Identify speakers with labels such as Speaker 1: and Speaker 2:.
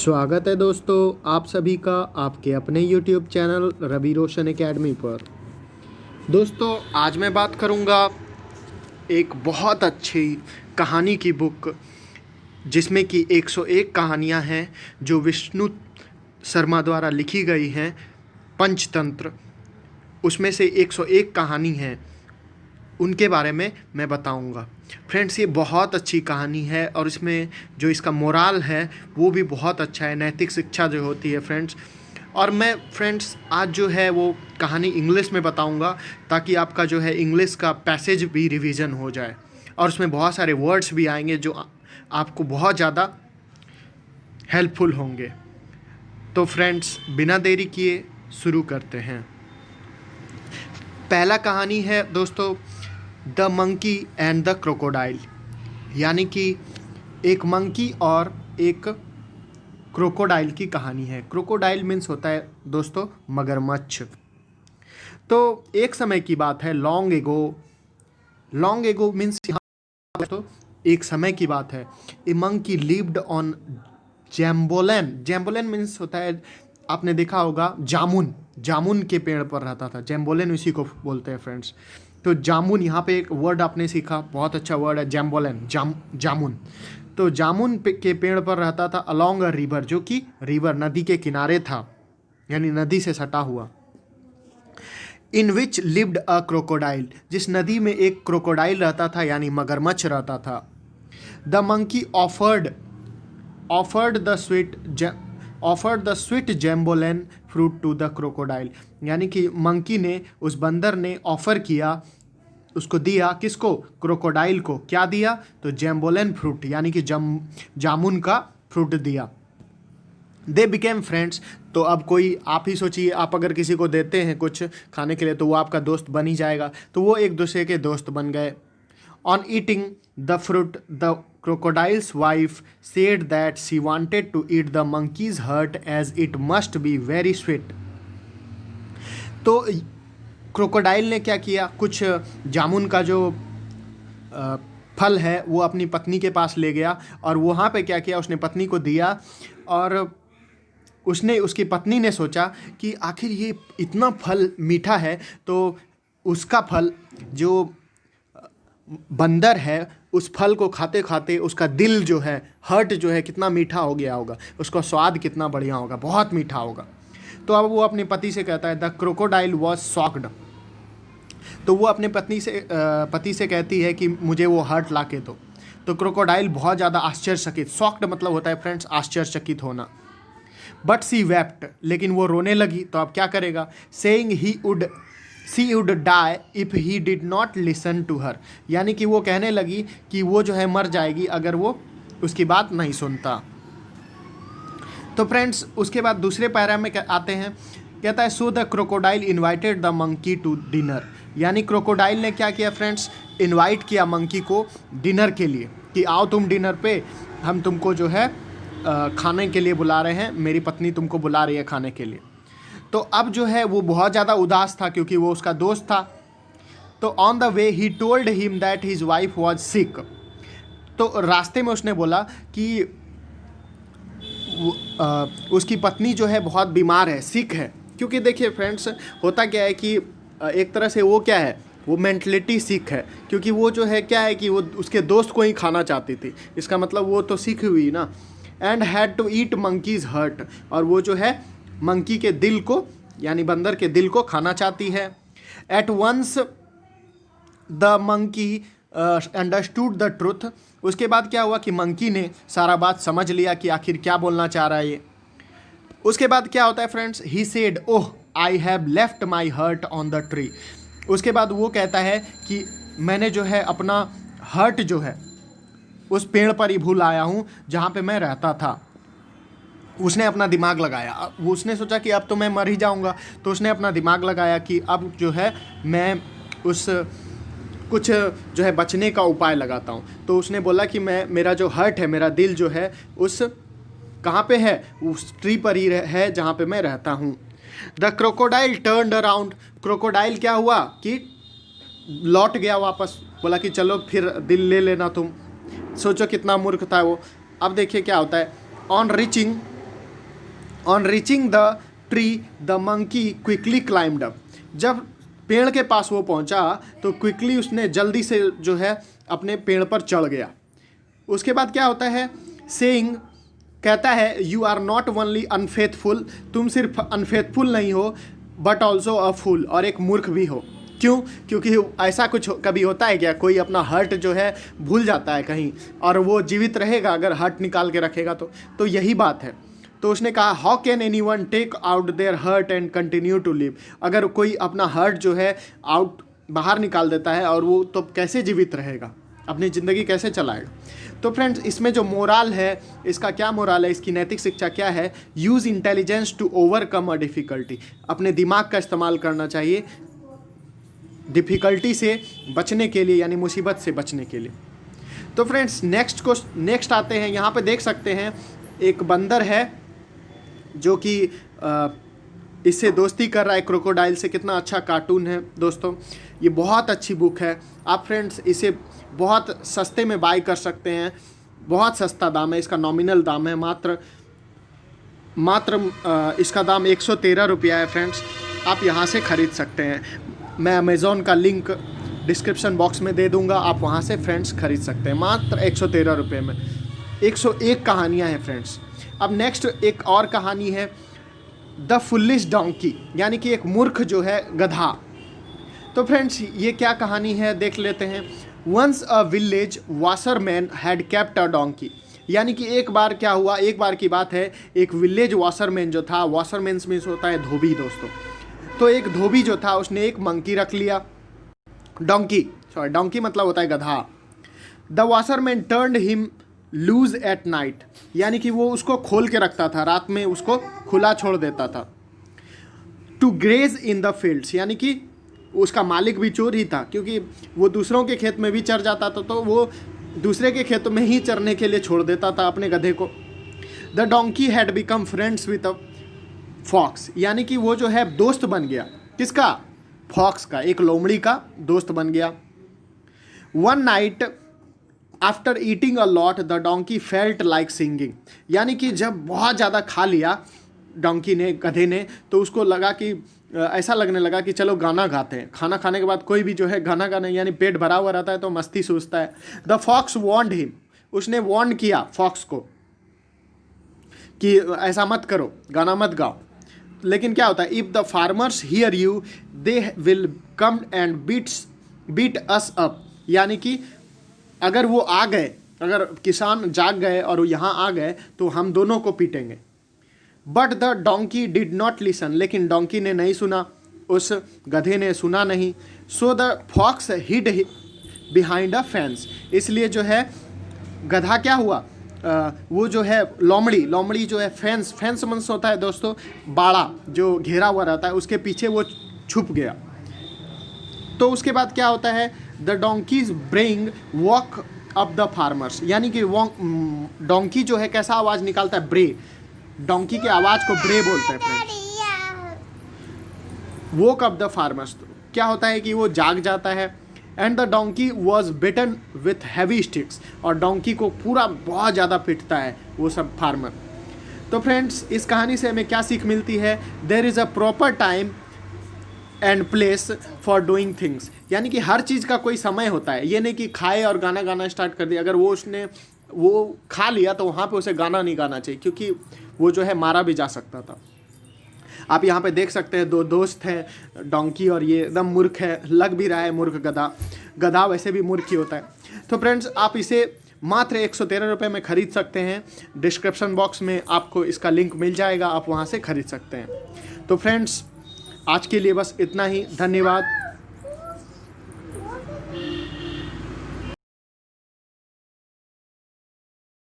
Speaker 1: स्वागत है दोस्तों आप सभी का आपके अपने YouTube channel Ravi Roshan academy पर। दोस्तों आज मैं बात करूंगा एक बहुत अच्छी कहानी की बुक जिसमें कि 101 कहानियां हैं जो विष्णु शर्मा द्वारा लिखी गई हैं। पंचतंत्र उसमें से 101 कहानी हैं, उनके बारे में मैं बताऊंगा। फ्रेंड्स ये बहुत अच्छी कहानी है और इसमें जो इसका मोराल है वो भी बहुत अच्छा है, नैतिक शिक्षा जो होती है फ्रेंड्स। और मैं फ्रेंड्स आज जो है वो कहानी इंग्लिश में बताऊंगा ताकि आपका जो है इंग्लिश का पैसेज भी रिवीजन हो जाए और उसमें बहुत सारे वर्ड्स भी आएंगे जो आपको बहुत ज़्यादा हेल्पफुल होंगे। तो फ्रेंड्स बिना देरी किए शुरू करते हैं। पहला कहानी है दोस्तों the monkey and the crocodile, यानी कि एक मंकी और एक क्रोकोडाइल की कहानी है। क्रोकोडाइल मीन्स होता है दोस्तों मगरमच्छ। तो एक समय की बात है, लॉन्ग एगो मीन्स यहाँ तो एक समय की बात है। ए मंकी लिव्ड ऑन जैम्बोलन मीन्स होता है, आपने देखा होगा जामुन के पेड़ पर रहता था। जैम्बोलन इसी को बोलते हैं फ्रेंड्स। तो जामुन, यहाँ पे एक वर्ड आपने सीखा, बहुत अच्छा वर्ड है जैम्बोलन, जामुन। तो जामुन के पेड़ पर रहता था अलोंग अ रिवर, जो कि रिवर नदी के किनारे था, यानी नदी से सटा हुआ। इन विच लिव्ड अ क्रोकोडाइल, जिस नदी में एक क्रोकोडाइल रहता था यानी मगरमच्छ रहता था। The monkey offered the sweet jambolan fruit to the crocodile, यानी कि मंकी ने, उस बंदर ने ऑफर किया, उसको दिया, किसको? क्रोकोडाइल को। क्या दिया? तो जैम्बोलन फ्रूट यानी कि जामुन का फ्रूट दिया। They became friends. तो अब कोई, आप ही सोचिए, आप अगर किसी को देते हैं कुछ खाने के लिए तो वो आपका दोस्त बन ही जाएगा। तो वो एक दूसरे के दोस्त बन गए। On eating the fruit the crocodile's wife said that she wanted to eat the monkey's heart as it must be very sweet. तो क्रोकोडाइल ने क्या किया, कुछ जामुन का जो फल है वो अपनी पत्नी के पास ले गया और वहाँ पे क्या किया, उसने पत्नी को दिया। और उसकी पत्नी ने सोचा कि आखिर ये इतना फल मीठा है तो उसका फल, जो बंदर है, उस फल को खाते खाते उसका दिल जो है, हर्ट जो है, कितना मीठा हो गया होगा, उसका स्वाद कितना बढ़िया होगा, बहुत मीठा होगा। तो अब वो अपने पति से कहता है, द क्रोकोडाइल वॉज शॉक्ड। तो वो अपने पति से कहती है कि मुझे वो हर्ट ला के दो। तो क्रोकोडाइल बहुत ज़्यादा आश्चर्यचकित, शॉक्ड मतलब होता है फ्रेंड्स आश्चर्यचकित होना। बट सी वेप्ट, लेकिन वो रोने लगी। तो अब क्या करेगा, saying she would die if he did not listen to her, यानी कि वो कहने लगी कि वो जो है मर जाएगी अगर वो उसकी बात नहीं सुनता। तो फ्रेंड्स उसके बाद दूसरे पैरा में आते हैं, कहता है so the crocodile invited the monkey to dinner, यानी क्रोकोडाइल ने क्या किया फ्रेंड्स, इन्वाइट किया मंकी को डिनर के लिए कि आओ तुम डिनर पे, हम तुमको जो है खाने के लिए बुला रहे हैं, मेरी पत्नी तुमको बुला रही है खाने के लिए। तो अब जो है वो बहुत ज़्यादा उदास था क्योंकि वो उसका दोस्त था। तो on the way he told him that his wife was sick. तो रास्ते में उसने बोला कि उसकी पत्नी जो है बहुत बीमार है, सिक है। क्योंकि देखिए फ्रेंड्स होता क्या है कि एक तरह से वो क्या है, वो मेंटलिटी सिक है, क्योंकि वो जो है क्या है कि वो उसके दोस्त को ही खाना चाहती थी, इसका मतलब वो तो सिक हुई ना। And had to eat monkey's heart, और वो जो है मंकी के दिल को, यानी बंदर के दिल को खाना चाहती है। At once the monkey understood the truth, उसके बाद क्या हुआ कि मंकी ने सारा बात समझ लिया कि आखिर क्या बोलना चाह रहा है ये। उसके बाद क्या होता है friends, he said oh I have left my hurt on the tree. उसके बाद वो कहता है कि मैंने जो है अपना हर्ट जो है उस पेड़ पर ही भूल आया हूँ जहाँ पे मैं रहता था। उसने अपना दिमाग लगाया, उसने सोचा कि अब तो मैं मर ही जाऊंगा, तो उसने अपना दिमाग लगाया कि अब जो है मैं कुछ जो है बचने का उपाय लगाता हूँ। तो उसने बोला कि मेरा जो हर्ट है, मेरा दिल जो है उस कहाँ पे है, उस ट्री पर ही है जहाँ पे मैं रहता हूँ। The crocodile turned around, crocodile क्या हुआ कि लौट गया वापस, बोला कि चलो फिर दिल ले लेना तुम। सोचो कितना मूर्ख था वो। अब देखिए क्या होता है, on reaching on reaching the tree the monkey quickly climbed up. जब पेड़ के पास वो पहुंचा तो क्विकली उसने जल्दी से जो है अपने पेड़ पर चढ़ गया। उसके बाद क्या होता है, सेइंग कहता है you are not only unfaithful, तुम सिर्फ अनफेथफुल नहीं हो बट ऑल्सो अ फूल, और एक मूर्ख भी हो। क्यों? क्योंकि ऐसा कुछ कभी होता है क्या, कोई अपना हर्ट जो है भूल जाता है कहीं और वो जीवित रहेगा अगर हर्ट निकाल के रखेगा तो यही बात है। तो उसने कहा how can anyone take out their heart and continue to live. अगर कोई अपना हर्ट जो है आउट बाहर निकाल देता है और वो तो कैसे जीवित रहेगा, अपनी ज़िंदगी कैसे चलाएगा। तो फ्रेंड्स, इसमें जो मोरल है, इसका क्या मोरल है, इसकी नैतिक शिक्षा क्या है, use intelligence to overcome a difficulty. अपने दिमाग का इस्तेमाल करना चाहिए डिफ़िकल्टी से बचने के लिए, यानी मुसीबत से बचने के लिए। तो फ्रेंड्स, नेक्स्ट आते हैं। यहाँ पे देख सकते हैं एक बंदर है जो कि इससे दोस्ती कर रहा है क्रोकोडाइल से। कितना अच्छा कार्टून है दोस्तों, ये बहुत अच्छी बुक है। आप फ्रेंड्स इसे बहुत सस्ते में बाय कर सकते हैं, बहुत सस्ता दाम है इसका, नॉमिनल दाम है मात्र इसका दाम 113 रुपया है फ्रेंड्स। आप यहाँ से ख़रीद सकते हैं। मैं अमेज़ॉन का लिंक डिस्क्रिप्शन बॉक्स में दे दूँगा, आप वहाँ से फ्रेंड्स ख़रीद सकते हैं मात्र 113 रुपये में। 101 कहानियाँ हैं फ्रेंड्स। अब नेक्स्ट एक और कहानी है द फुलिश डोंकी, यानी कि एक मूर्ख जो है गधा। तो फ्रेंड्स ये क्या कहानी है देख लेते हैं। Once a village washerman had kept a donkey, यानी कि एक बार क्या हुआ, एक बार की बात है, एक विलेज वॉशरमैन जो था, वॉशरमैन मीन्स होता है धोबी दोस्तों। तो एक धोबी जो था उसने एक मंकी रख लिया, डोंकी मतलब होता है गधा। The washerman turned him loose at night, यानी कि वो उसको खोल के रखता था, रात में उसको खुला छोड़ देता था। To graze in the fields, यानी कि उसका मालिक भी चोर ही था, क्योंकि वो दूसरों के खेत में भी चर जाता था, तो वो दूसरे के खेतों में ही चरने के लिए छोड़ देता था अपने गधे को। The donkey had become friends with a fox, यानी कि वो जो है दोस्त बन गया, किसका? फॉक्स का, एक लोमड़ी का दोस्त बन गया। One night after eating a lot the donkey felt like singing, यानी कि जब बहुत ज़्यादा खा लिया डोंकी ने, गधे ने, तो उसको लगा कि ऐसा लगने लगा कि चलो गाना गाते हैं। खाना खाने के बाद कोई भी जो है गाना गाने, यानी पेट भरा हुआ रहता है तो मस्ती सूझता है। द फॉक्स वार्नड हिम, उसने वार्न किया फॉक्स को कि ऐसा मत करो, गाना मत गाओ। लेकिन क्या होता है, if the farmers hear you they will come and beat us up, यानी कि अगर वो आ गए, अगर किसान जाग गए और वो यहाँ आ गए तो हम दोनों को पीटेंगे। But the donkey did not listen, लेकिन डोंकी ने नहीं सुना, उस गधे ने सुना नहीं। So the fox hid behind a fence, इसलिए जो है गधा क्या हुआ, वो जो है लोमड़ी जो है फेंस मंस होता है दोस्तों, बाड़ा जो घेरा हुआ रहता है, उसके पीछे वो छुप गया। तो उसके बाद क्या होता है, the donkey's bring walk up the farmers, यानी कि वो डोंकी जो है कैसा आवाज़ निकालता है, ब्रे, डोंकी के आवाज़ को ब्रे बोलते हैं friends. Woke up the farmers, क्या होता है कि वो जाग जाता है। And the donkey was beaten with heavy sticks, और डोंकी को पूरा बहुत ज़्यादा पिटता है वो सब फार्मर। तो फ्रेंड्स इस कहानी से हमें क्या सीख मिलती है, there is a proper time and place for doing things, यानी कि हर चीज़ का कोई समय होता है। ये नहीं कि खाए और गाना गाना स्टार्ट कर दिया, अगर वो खा लिया तो वहाँ पे उसे गाना नहीं गाना चाहिए, क्योंकि वो जो है मारा भी जा सकता था। आप यहाँ पे देख सकते हैं दो दोस्त हैं, डोंकी और ये एकदम मूर्ख है, लग भी रहा है मूर्ख गधा वैसे भी मूर्ख ही होता है। तो फ्रेंड्स आप इसे मात्र 113 रुपये में ख़रीद सकते हैं। डिस्क्रिप्शन बॉक्स में आपको इसका लिंक मिल जाएगा, आप वहाँ से ख़रीद सकते हैं। तो फ्रेंड्स आज के लिए बस इतना ही, धन्यवाद।